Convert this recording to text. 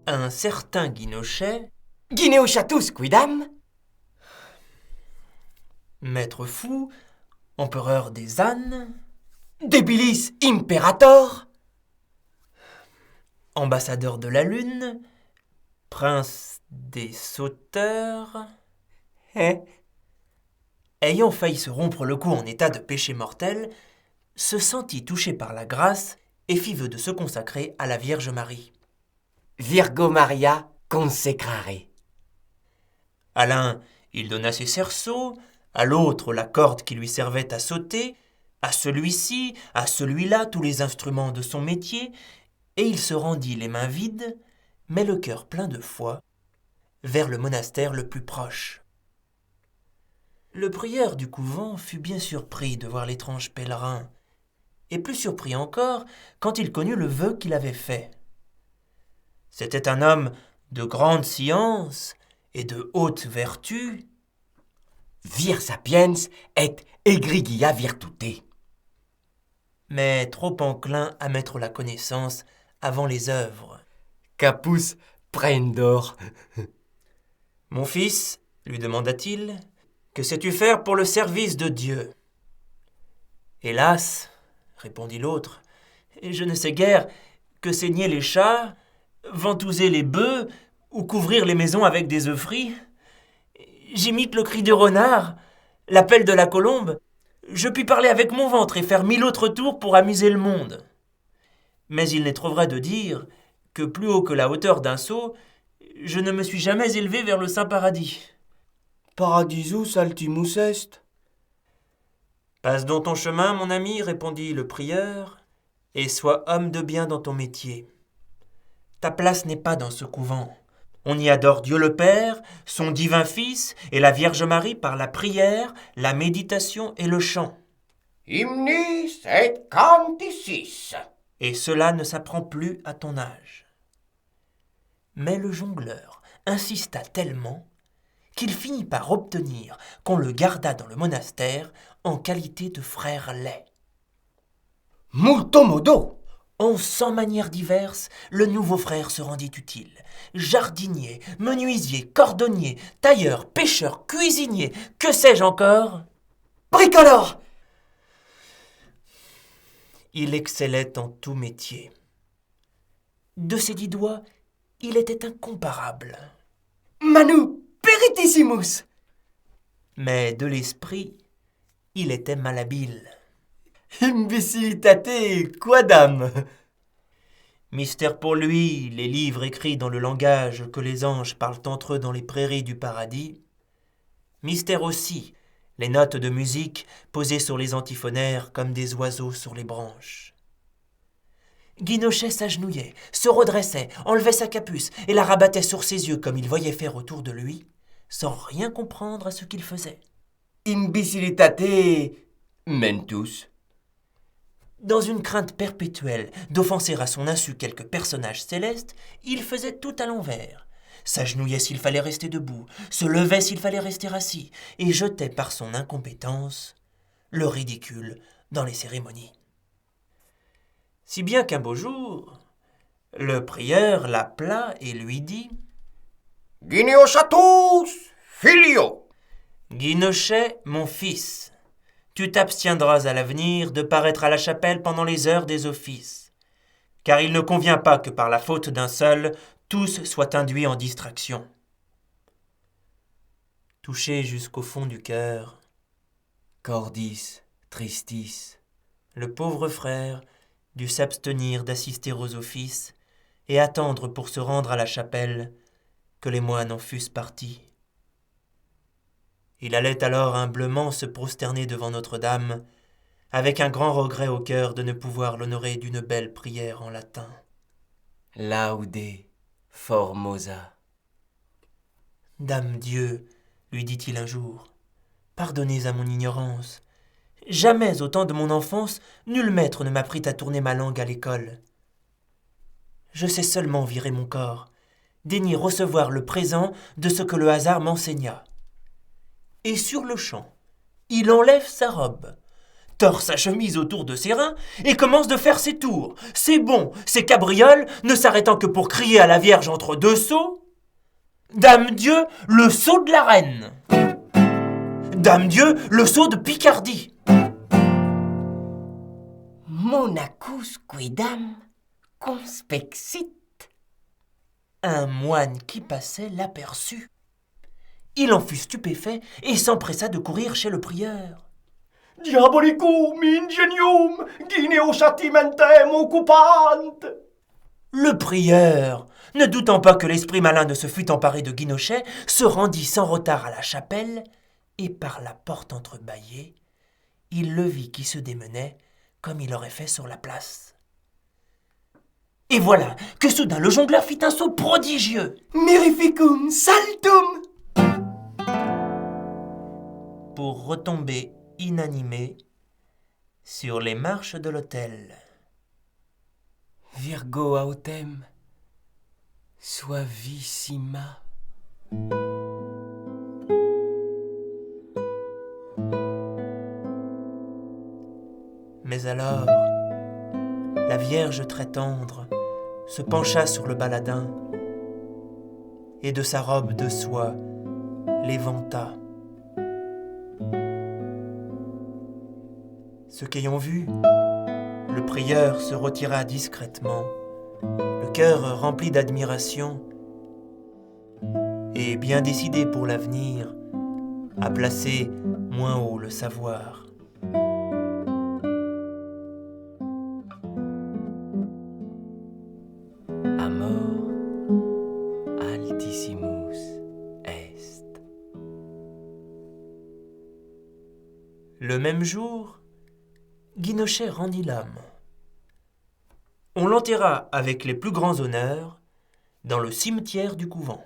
Un certain Guinochet, Guineochatus quidam? maître fou, empereur des ânes, Debilis imperator? ambassadeur de la lune, prince des sauteurs, Hein? ayant failli se rompre le cou en état de péché mortel, se sentit touché par la grâce et fit vœu de se consacrer à la Vierge Marie. Virgo Maria consecrare. À l'un, il donna ses cerceaux, à l'autre la corde qui lui servait à sauter, à celui-ci, à celui-là tous les instruments de son métier, et il se rendit les mains vides, mais le cœur plein de foi, vers le monastère le plus proche. Le prieur du couvent fut bien surpris de voir l'étrange pèlerin, et plus surpris encore quand il connut le vœu qu'il avait fait. C'était un homme de grande science et de haute vertu, Vir sapiens et egregia virtute. mais trop enclin à mettre la connaissance avant les œuvres. Capus prendor. Mon fils, lui demanda-t-il, que sais-tu faire pour le service de Dieu? Hélas, répondit l'autre, je ne sais guère que saigner les chats, ventouser les bœufs ou couvrir les maisons avec des œufs frits. J'imite le cri du renard, l'appel de la colombe. Je puis parler avec mon ventre et faire 1000 autres tours pour amuser le monde. Mais il n'est trop vrai de dire que plus haut que la hauteur d'un seau, je ne me suis jamais élevé vers le saint paradis. Paradisus altimus est. Passe donc ton chemin, mon ami, répondit le prieur, et sois homme de bien dans ton métier. Ta place n'est pas dans ce couvent. On y adore Dieu le Père, son divin Fils et la Vierge Marie par la prière, la méditation et le chant. Hymnis et canticis. Et cela ne s'apprend plus à ton âge. Mais le jongleur insista tellement qu'il finit par obtenir qu'on le gardât dans le monastère en qualité de frère laid. Multo modo. En 100 manières diverses, le nouveau frère se rendit utile. Jardinier, menuisier, cordonnier, tailleur, pêcheur, cuisinier, que sais-je encore? Bricoleur. Il excellait en tout métier. De ses 10 doigts, il était incomparable. Manu peritissimus. Mais de l'esprit, il était malhabile. Imbecilitate quadam. Mystère pour lui, les livres écrits dans le langage que les anges parlent entre eux dans les prairies du paradis. Mystère aussi, les notes de musique posées sur les antiphonaires comme des oiseaux sur les branches. Guinochet s'agenouillait, se redressait, enlevait sa capuce et la rabattait sur ses yeux comme il voyait faire autour de lui, sans rien comprendre à ce qu'il faisait. Imbecilitate mentus. Dans une crainte perpétuelle d'offenser à son insu quelque personnage céleste, il faisait tout à l'envers. S'agenouillait s'il fallait rester debout, se levait s'il fallait rester assis, et jetait par son incompétence le ridicule dans les cérémonies. Si bien qu'un beau jour, le prieur l'appela et lui dit « Guineochatus filio. Guinochet, mon fils, tu t'abstiendras à l'avenir de paraître à la chapelle pendant les heures des offices, car il ne convient pas que par la faute d'un seul, tous soient induits en distraction. » Touché jusqu'au fond du cœur, Cordis tristis. le pauvre frère dut s'abstenir d'assister aux offices et attendre pour se rendre à la chapelle que les moines en fussent partis. Il allait alors humblement se prosterner devant Notre-Dame, avec un grand regret au cœur de ne pouvoir l'honorer d'une belle prière en latin. Laude formosa. Dame Dieu, lui dit-il un jour, pardonnez à mon ignorance. Jamais au temps de mon enfance, nul maître ne m'apprit à tourner ma langue à l'école. Je sais seulement virer mon corps, daigner recevoir le présent de ce que le hasard m'enseigna. Et sur le champ, il enlève sa robe, tord sa chemise autour de ses reins et commence de faire ses tours, ses bonds, ses cabrioles, ne s'arrêtant que pour crier à la Vierge entre deux sauts « Dame Dieu, le sceau de la reine !»« Dame Dieu, le sceau de Picardie !» Monacus quidam conspexit. Un moine qui passait l'aperçut. Il en fut stupéfait et s'empressa de courir chez le prieur. « Diabolicum ingenium gineo chatimentem occupant !» Le prieur, ne doutant pas que l'esprit malin ne se fût emparé de Guinochet, se rendit sans retard à la chapelle, et par la porte entrebâillée, il le vit qui se démenait comme il aurait fait sur la place. Et voilà que soudain le jongleur fit un saut prodigieux. Mirificum saltum! Pour retomber inanimé sur les marches de l'autel. Virgo autem suavissima. Mais alors, la Vierge très tendre se pencha sur le baladin et de sa robe de soie l'éventa. Ce qu'ayant vu, le prieur se retira discrètement, le cœur rempli d'admiration et bien décidé pour l'avenir à placer moins haut le savoir. Amor altissimus est. Le même jour, Guinochet rendit l'âme. On l'enterra avec les plus grands honneurs dans le cimetière du couvent.